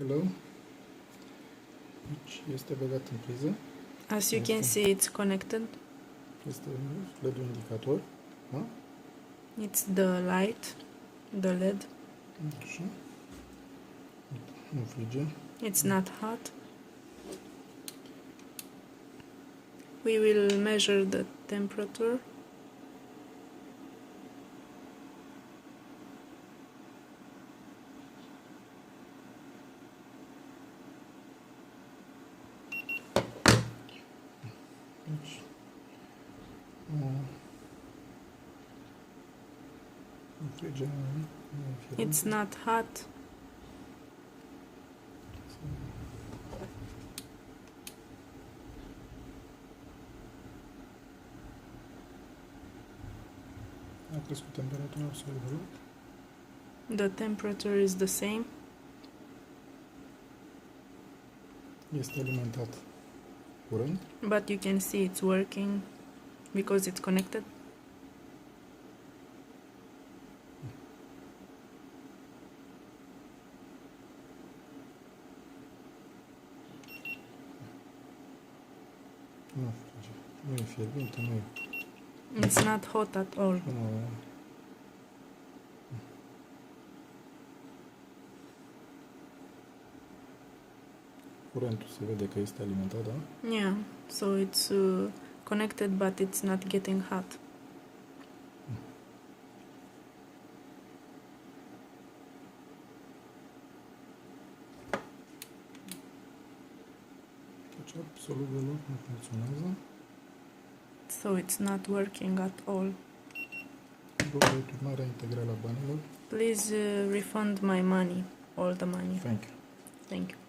Hello. Deci este băgat în priză. As you can see, it's connected. Este LED-ul indicator. Da? It's the light, the LED. Așa. Nu frige. It's not hot. We will measure the temperature. Deci, nu frige. Nu It's not hot. A crescut temperatura absolut. The temperature is the same. Este alimentat curent. But you can see it's working because it's connected. Nu frige. Nu e fierbinte, nu e. It's not hot at all. Nu. Curentul se vede că este alimentat, da? Yeah, so it's connected, but it's not getting hot. Deci absolut deloc nu funcționează. So it's not working at all. Rog returnarea integrală a banilor. Please refund my money, all the money. Thank you. Thank you.